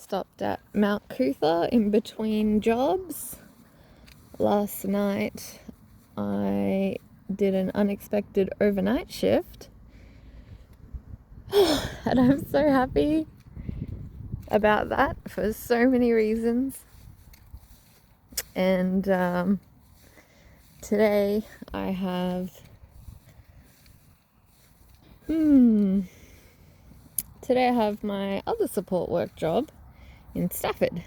stopped at Mount Cootha in between jobs. Last night I did an unexpected overnight shift and I'm so happy about that for so many reasons. And today I have my other support work job in Stafford,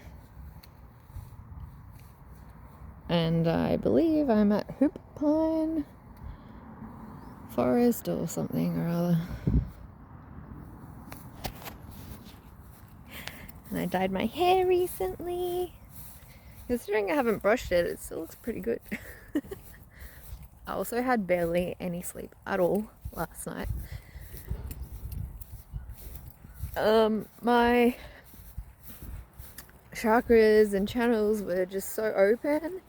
and I believe I'm at Hoop Forest or something or other. And I dyed my hair recently. Considering I haven't brushed it, it still looks pretty good. I also had barely any sleep at all last night. My chakras and channels were just so open,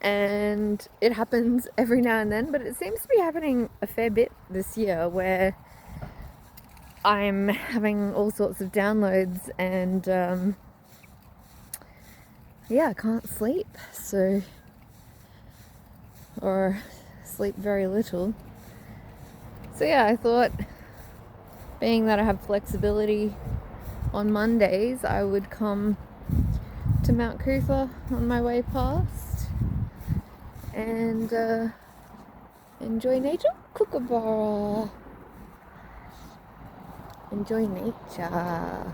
and it happens every now and then, but it seems to be happening a fair bit this year where I'm having all sorts of downloads and I can't sleep, or sleep very little. So I thought, being that I have flexibility on Mondays, I would come to Mount Cootha on my way past and enjoy nature. Kookaburra. Enjoy nature.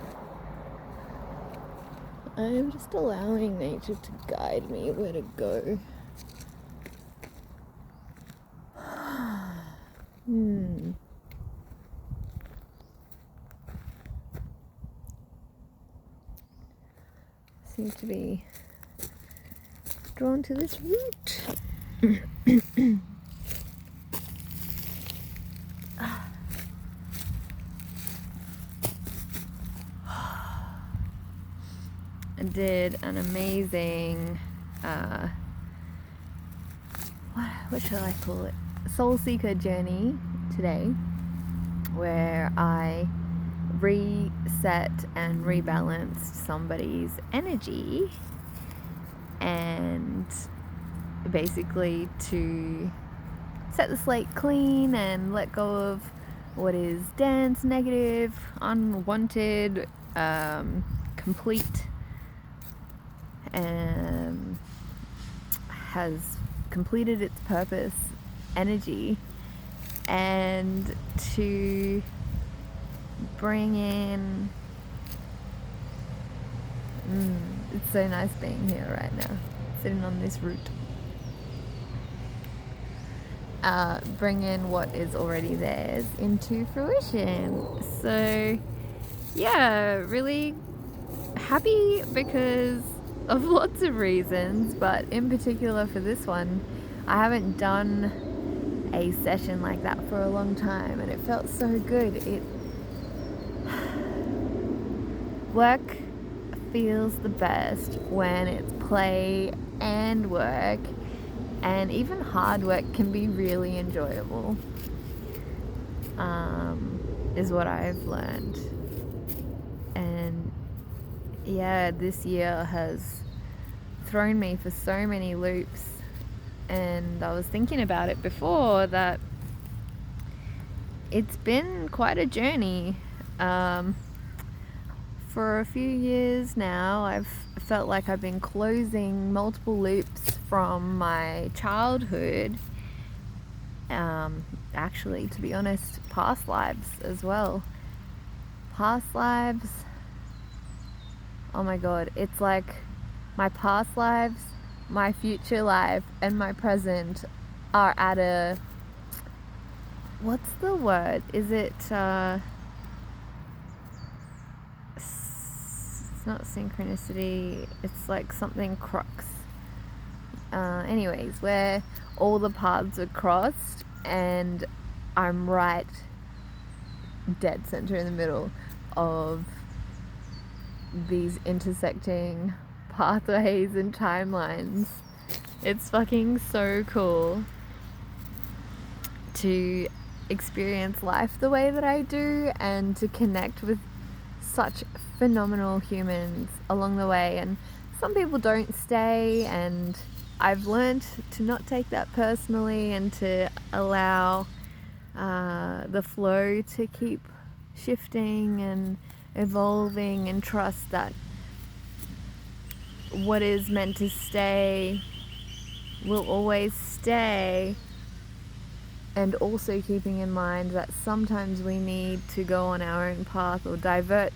I'm just allowing nature to guide me where to go. Seem to be drawn to this route. I did an amazing, what shall I call it? Soul Seeker journey today, where I reset and rebalanced somebody's energy, and basically to set the slate clean and let go of what is dense, negative, unwanted, complete, and has completed its purpose energy, and to bring in it's so nice being here right now, sitting on this route. Bring in what is already theirs into fruition. So really happy because of lots of reasons, but in particular for this one, I haven't done a session like that for a long time, and it felt so good. Work feels the best when it's play and work, and even hard work can be really enjoyable, is what I've learned. And this year has thrown me for so many loops, and I was thinking about it before that it's been quite a journey. For a few years now, I've felt like I've been closing multiple loops from my childhood, actually, to be honest, past lives as well. Past lives, oh my god, it's like my past lives, my future life, and my present are at a, what's the word? Is it, it's not synchronicity, it's like something crux. Anyways, where all the paths are crossed and I'm right dead center in the middle of these intersecting pathways and timelines. It's fucking so cool to experience life the way that I do, and to connect with such phenomenal humans along the way, and some people don't stay, and I've learned to not take that personally and to allow the flow to keep shifting and evolving, and trust that what is meant to stay will always stay. And also keeping in mind that sometimes we need to go on our own path or divert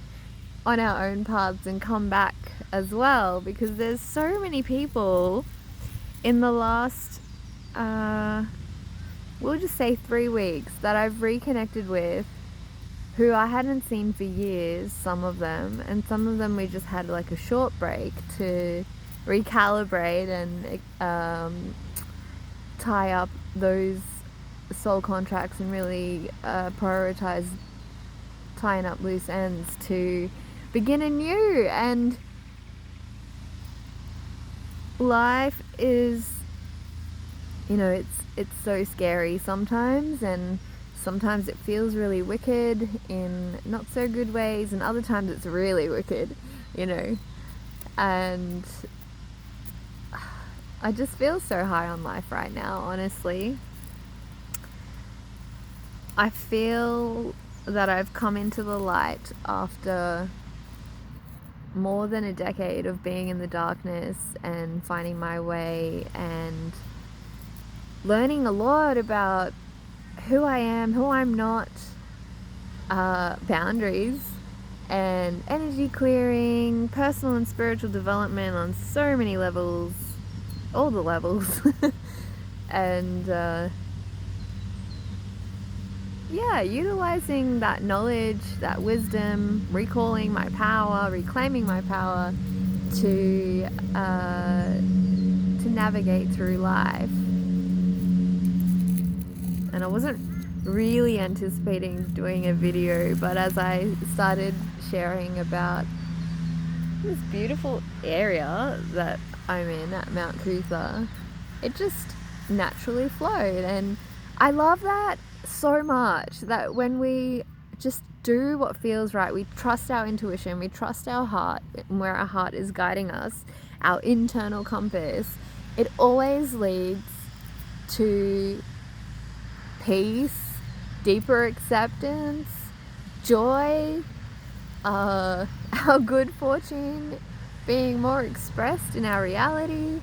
on our own paths and come back as well, because there's so many people in the last we'll just say 3 weeks that I've reconnected with, who I hadn't seen for years, some of them, and some of them we just had like a short break to recalibrate and tie up those soul contracts and really prioritize tying up loose ends to begin anew. And life is, you know, it's so scary sometimes, and sometimes it feels really wicked in not so good ways, and other times it's really wicked, you know. And I just feel so high on life right now, honestly. I feel that I've come into the light after more than a decade of being in the darkness and finding my way and learning a lot about who I am, who I'm not, boundaries and energy clearing, personal and spiritual development on so many levels, all the levels. And yeah, utilizing that knowledge, that wisdom, recalling my power, reclaiming my power to navigate through life. And I wasn't really anticipating doing a video, but as I started sharing about this beautiful area that I'm in at Mount Cootha, it just naturally flowed. And I love that so much, that when we just do what feels right, we trust our intuition, we trust our heart and where our heart is guiding us, our internal compass, it always leads to peace, deeper acceptance, joy, our good fortune being more expressed in our reality,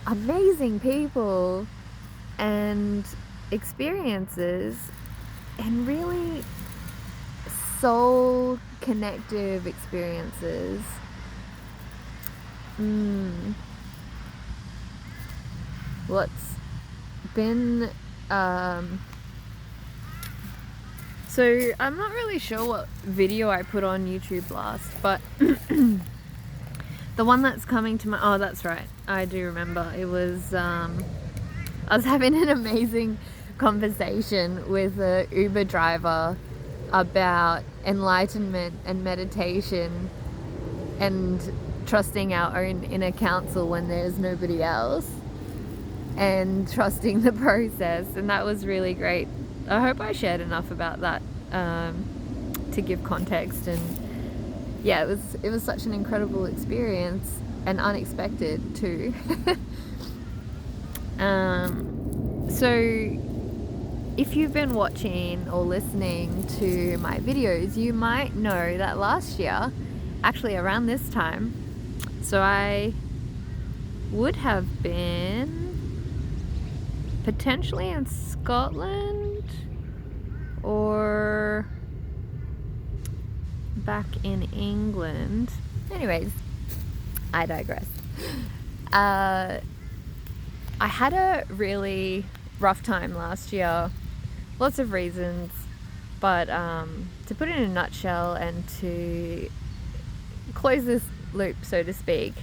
amazing people and experiences, and really soul connective experiences. What's been so I'm not really sure what video I put on YouTube last, but the one that's coming to my, oh, that's right, I do remember. It was I was having an amazing conversation with a Uber driver about enlightenment and meditation and trusting our own inner counsel when there's nobody else, and trusting the process. And that was really great. I hope I shared enough about that to give context. And yeah, it was such an incredible experience and unexpected too. So if you've been watching or listening to my videos, you might know that last year, actually around this time, so I would have been potentially in Scotland or back in England. Anyways, I digress. I had a really rough time last year, lots of reasons, but to put it in a nutshell and to close this loop, so to speak,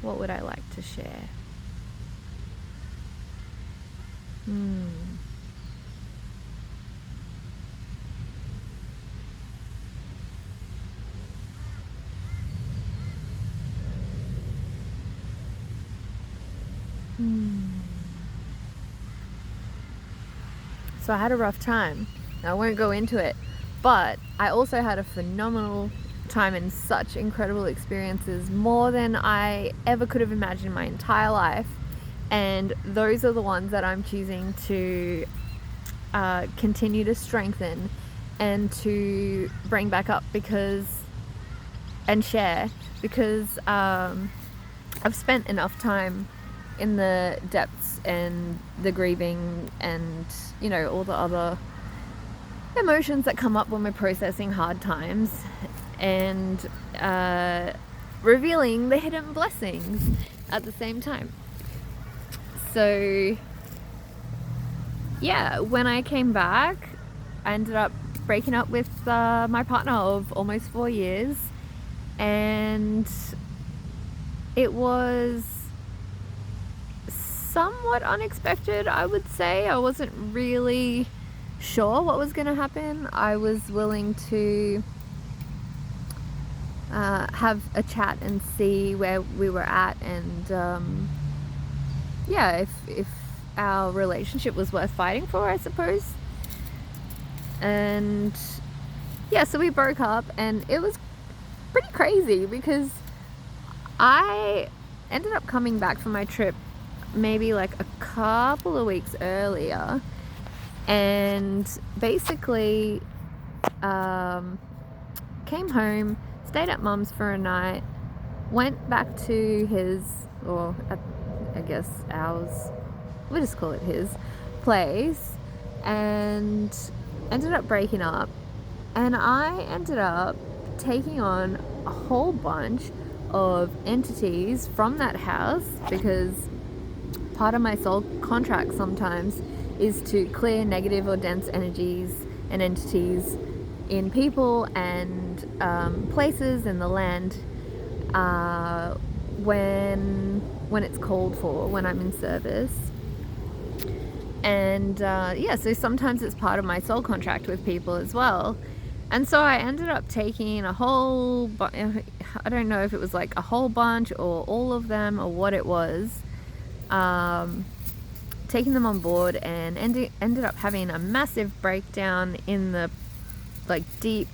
what would I like to share? So I had a rough time. Now, I won't go into it, but I also had a phenomenal time and such incredible experiences, more than I ever could have imagined in my entire life. And those are the ones that I'm choosing to continue to strengthen and to bring back up and share, because I've spent enough time in the depths and the grieving and, all the other emotions that come up when we're processing hard times, and revealing the hidden blessings at the same time. So yeah, when I came back, I ended up breaking up with my partner of almost 4 years, and it was somewhat unexpected, I would say. I wasn't really sure what was going to happen. I was willing to have a chat and see where we were at, and if our relationship was worth fighting for, I suppose. And yeah, so we broke up, and it was pretty crazy because I ended up coming back from my trip maybe like a couple of weeks earlier, and basically came home, stayed at mum's for a night, went back to his, or I guess ours, we'll just call it his place, and ended up breaking up. And I ended up taking on a whole bunch of entities from that house, because part of my soul contract sometimes is to clear negative or dense energies and entities in people and places in the land when it's called for, when I'm in service. And so sometimes it's part of my soul contract with people as well. And so I ended up taking a whole I don't know if it was like a whole bunch or all of them or what it was, taking them on board, and ended up having a massive breakdown in the deep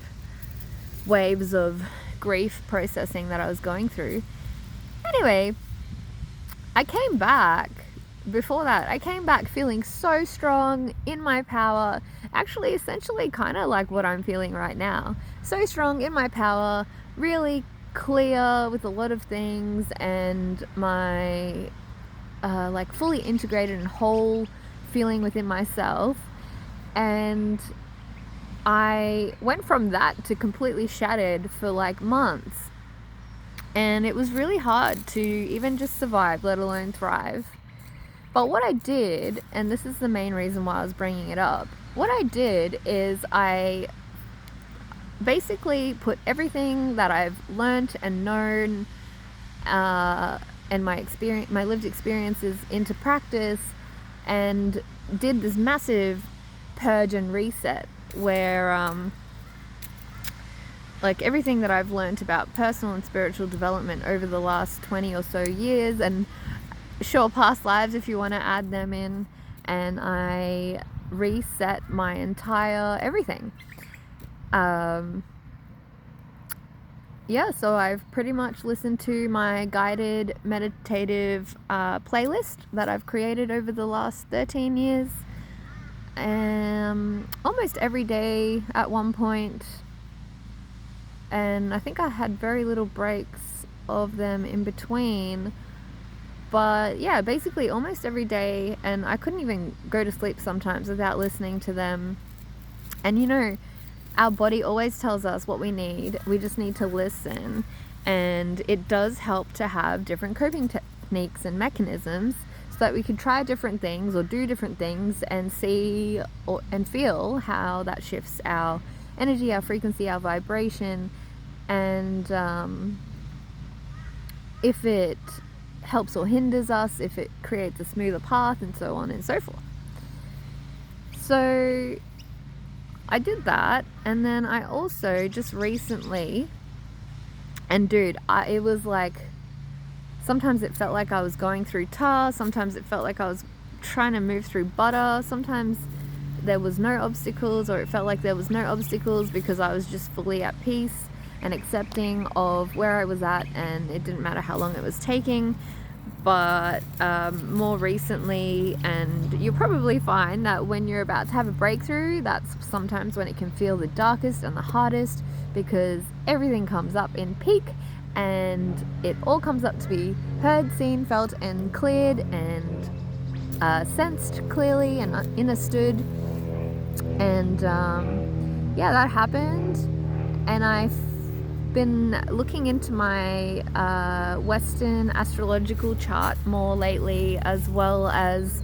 waves of grief processing that I was going through. Anyway, I came back feeling so strong, in my power, actually essentially kind of like what I'm feeling right now. So strong, in my power, really clear with a lot of things, and my fully integrated and whole feeling within myself. And I went from that to completely shattered for months, and it was really hard to even just survive, let alone thrive. But what I did, and this is the main reason why I was bringing it up, what I did is I basically put everything that I've learnt and known and my lived experiences into practice, and did this massive purge and reset where everything that I've learnt about personal and spiritual development over the last 20 or so years, and past lives if you want to add them in, and I reset my entire everything. So I've pretty much listened to my guided meditative playlist that I've created over the last 13 years, almost every day at one point, and I think I had very little breaks of them in between. But yeah, basically almost every day, and I couldn't even go to sleep sometimes without listening to them. And our body always tells us what we need. We just need to listen. And it does help to have different coping techniques and mechanisms so that we can try different things or do different things and see and feel how that shifts our energy, our frequency, our vibration, and if it helps or hinders us, if it creates a smoother path, and so on and so forth. So I did that, and then I also just recently, and dude, it was sometimes it felt like I was going through tar, sometimes it felt like I was trying to move through butter, sometimes there was no obstacles, or it felt like there was no obstacles, because I was just fully at peace and accepting of where I was at, and it didn't matter how long it was taking. But more recently, and you'll probably find that when you're about to have a breakthrough, that's sometimes when it can feel the darkest and the hardest, because everything comes up in peak, and it all comes up to be heard, seen, felt, and cleared, and sensed clearly and understood. And yeah, that happened, and I've been looking into my Western astrological chart more lately, as well as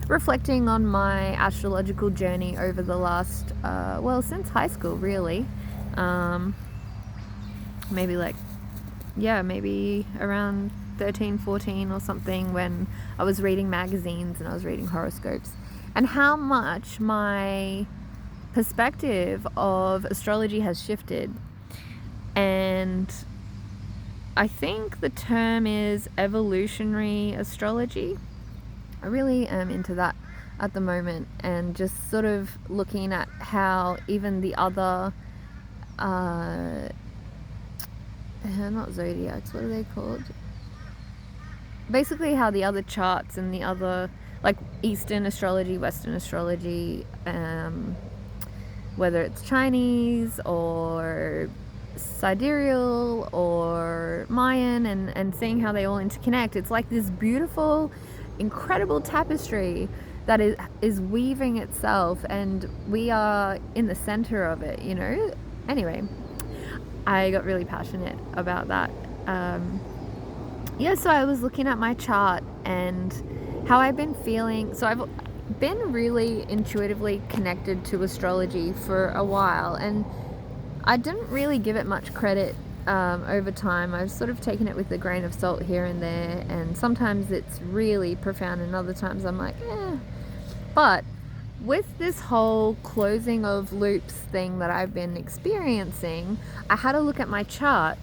reflecting on my astrological journey over the last since high school, really. Maybe around 13, 14 or something, when I was reading magazines and I was reading horoscopes, and how much my perspective of astrology has shifted. And I think the term is evolutionary astrology. I really am into that at the moment, and just sort of looking at how even the other not zodiacs, what are they called? Basically how the other charts and the other, like Eastern astrology, Western astrology, whether it's Chinese or sidereal or Mayan, and seeing how they all interconnect. It's like this beautiful, incredible tapestry that is weaving itself, and we are in the center of it, you know? Anyway, I got really passionate about that. So I was looking at my chart and how I've been feeling. So I've been really intuitively connected to astrology for a while, and I didn't really give it much credit over time. I've sort of taken it with a grain of salt here and there, and sometimes it's really profound, and other times I'm like, But with this whole closing of loops thing that I've been experiencing, I had to look at my chart.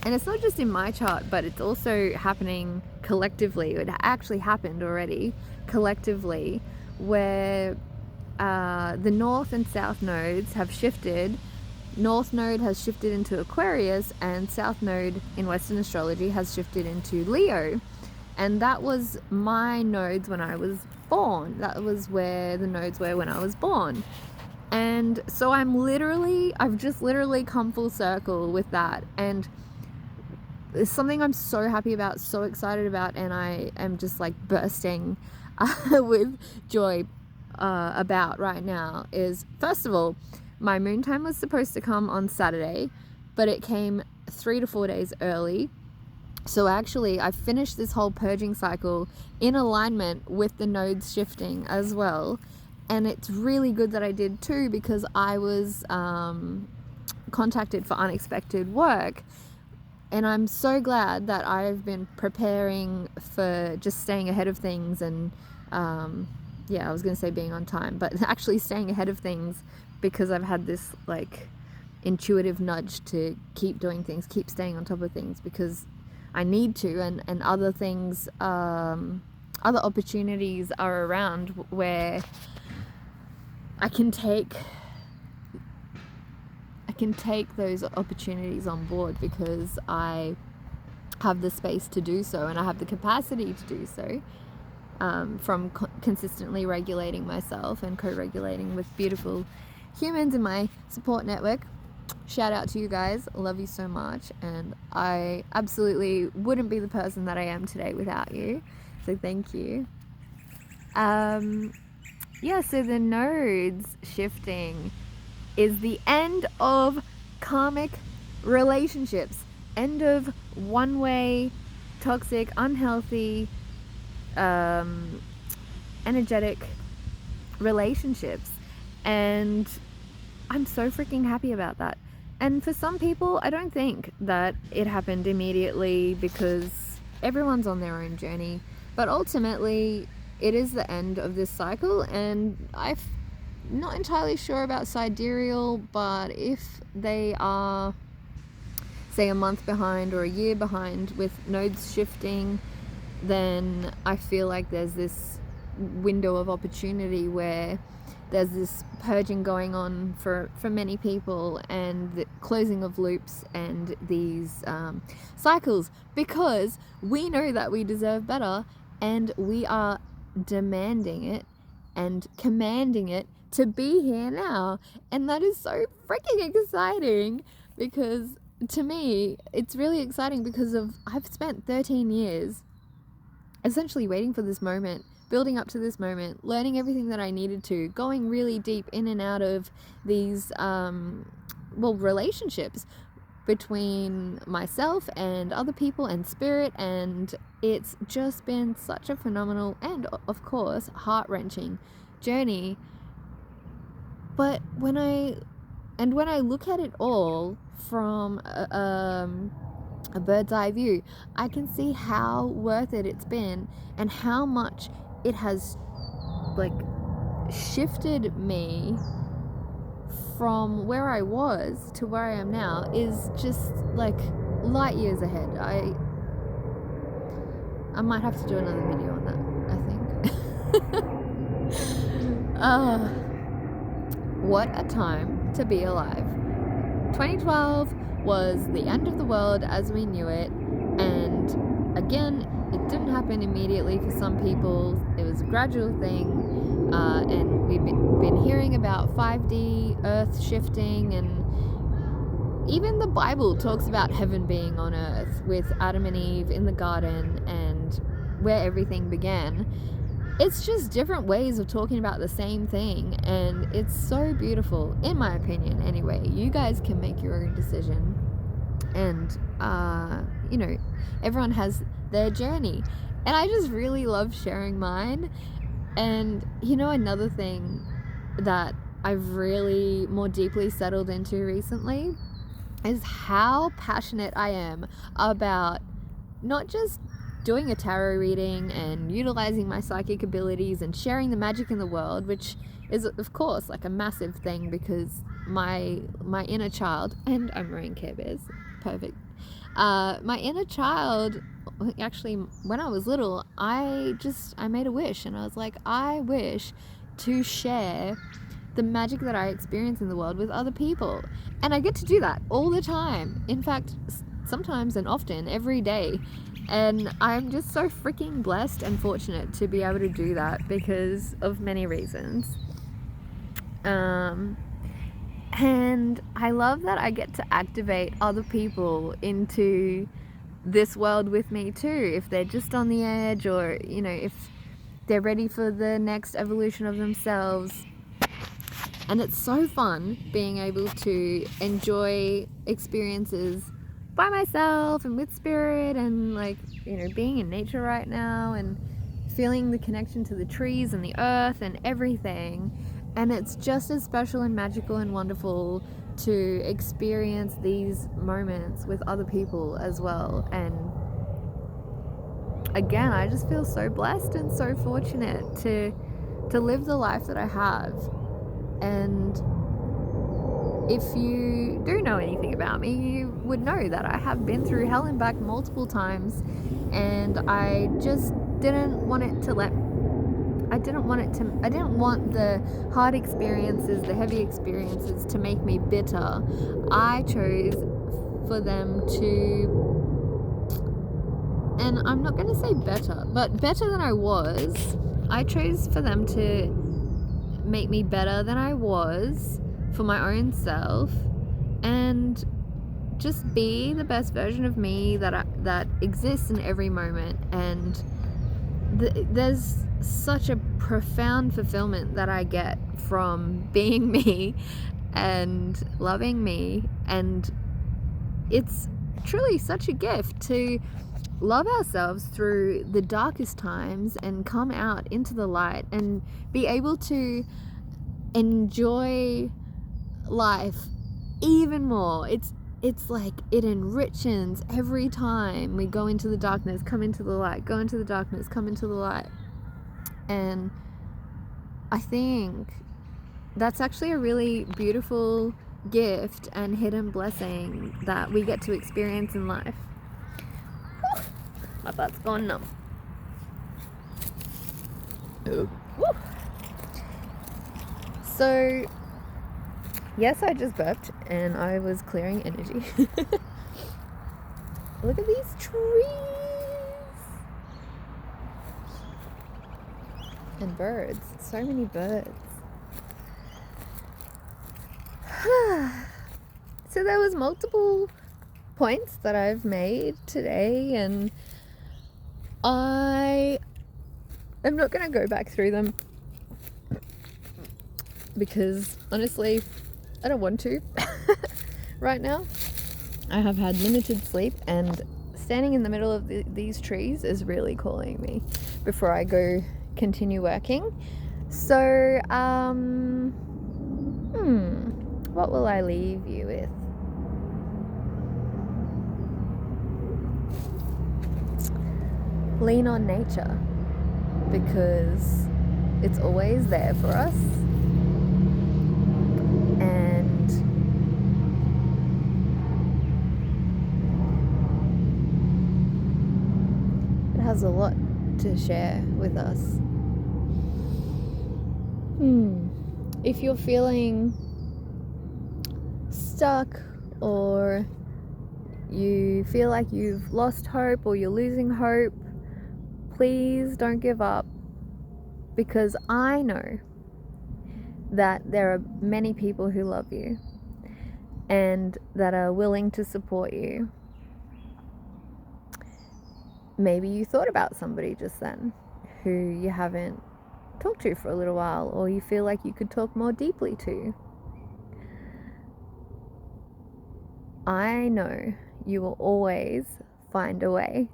And it's not just in my chart, but it's also happening collectively. It actually happened already collectively, where the north and south nodes have shifted. North node has shifted into Aquarius, and south node in Western astrology has shifted into Leo. And that was my nodes when I was born. That was where the nodes were when I was born. And so I've just literally come full circle with that. And it's something I'm so happy about, so excited about, and I am just like bursting with joy about right now. Is, first of all, my moon time was supposed to come on Saturday, but it came 3 to 4 days early. So actually, I finished this whole purging cycle in alignment with the nodes shifting as well. And it's really good that I did too, because I was contacted for unexpected work. And I'm so glad that I've been preparing for just staying ahead of things, and I was going to say being on time, but actually staying ahead of things, because I've had this like intuitive nudge to keep doing things, keep staying on top of things, because I need to, and other things, other opportunities are around where I can take those opportunities on board, because I have the space to do so, and I have the capacity to do so, from consistently regulating myself and co-regulating with beautiful humans in my support network. Shout out to you guys, love you so much, and I absolutely wouldn't be the person that I am today without you, so thank you. So the nodes shifting is the end of karmic relationships, end of one-way, toxic, unhealthy, energetic relationships, and I'm so freaking happy about that. And for some people, I don't think that it happened immediately, because everyone's on their own journey, but ultimately it is the end of this cycle. And I'm not entirely sure about sidereal, but if they are, say, a month behind or a year behind with nodes shifting, then I feel like there's this window of opportunity where there's this purging going on for many people, and the closing of loops and these cycles, because we know that we deserve better, and we are demanding it and commanding it to be here now. And that is so freaking exciting, because to me it's really exciting because I've spent 13 years essentially waiting for this moment, building up to this moment, learning everything that I needed to, going really deep in and out of these relationships between myself and other people and spirit, and it's just been such a phenomenal and of course heart-wrenching journey. But when I look at it all from a bird's eye view, I can see how worth it's been, and how much it has like shifted me from where I was to where I am now is just like light years ahead. I might have to do another video on that, I think. What a time to be alive. 2012 was the end of the world as we knew it, and again, it didn't happen immediately for some people. It was a gradual thing, and we've been hearing about 5D earth shifting, and even the Bible talks about heaven being on earth with Adam and Eve in the garden and where everything began. It's just different ways of talking about the same thing, and it's so beautiful, in my opinion anyway. You guys can make your own decision, and everyone has their journey, and I just really love sharing mine. And another thing that I've really more deeply settled into recently is how passionate I am about not just doing a tarot reading and utilizing my psychic abilities and sharing the magic in the world, which is of course like a massive thing, because my inner child, and I'm wearing Care Bears, perfect. My inner child, actually, when I was little, I made a wish, and I was like, I wish to share the magic that I experience in the world with other people, and I get to do that all the time. In fact, sometimes and often, every day. And I'm just so freaking blessed and fortunate to be able to do that because of many reasons. And I love that I get to activate other people into this world with me too, if they're just on the edge, or if they're ready for the next evolution of themselves. And it's so fun being able to enjoy experiences by myself and with spirit, and being in nature right now and feeling the connection to the trees and the earth and everything. And it's just as special and magical and wonderful to experience these moments with other people as well. And again, I just feel so blessed and so fortunate to live the life that I have. And if you do know anything about me, you would know that I have been through hell and back multiple times, and I just didn't want the hard experiences, the heavy experiences to make me bitter. I chose for them to, and I'm not going to say better, but better than I was. I chose for them to make me better than I was, for my own self, and just be the best version of me that exists in every moment. And there's such a profound fulfillment that I get from being me and loving me, and it's truly such a gift to love ourselves through the darkest times and come out into the light and be able to enjoy life even more. It's like it enriches every time we go into the darkness, come into the light, go into the darkness, come into the light. And I think that's actually a really beautiful gift and hidden blessing that we get to experience in life. Whew, my butt's gone numb. So, yes, I just burped and I was clearing energy. Look at these trees and birds. So many birds. So there was multiple points that I've made today, and I am not going to go back through them because honestly I don't want to right now. I have had limited sleep, and standing in the middle of these trees is really calling me before I go continue working. So what will I leave you with? Lean on nature, because it's always there for us, and it has a lot to share with us. If you're feeling stuck, or you feel like you've lost hope, or you're losing hope, please don't give up, because I know that there are many people who love you and that are willing to support you. Maybe you thought about somebody just then who you haven't talked to for a little while, or you feel like you could talk more deeply to. I know you will always find a way,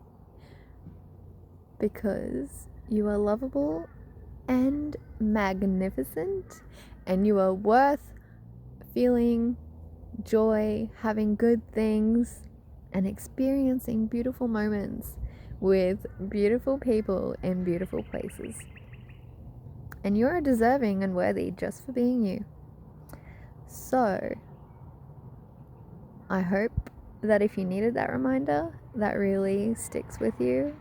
because you are lovable and magnificent, and you are worth feeling joy, having good things, and experiencing beautiful moments with beautiful people in beautiful places. And you're deserving and worthy just for being you. So I hope that if you needed that reminder, that really sticks with you,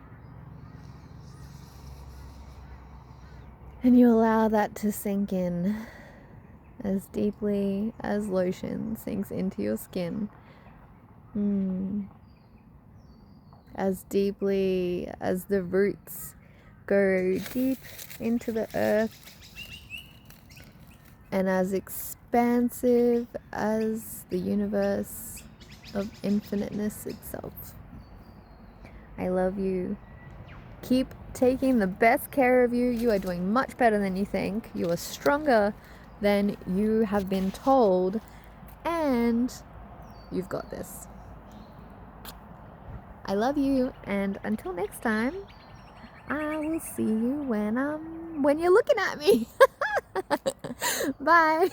and you allow that to sink in as deeply as lotion sinks into your skin. As deeply as the roots go deep into the earth, and as expansive as the universe of infiniteness itself. I love you. Keep taking the best care of you. You are doing much better than you think. You are stronger than you have been told, and you've got this. I love you, and until next time, I will see you when you're looking at me. Bye.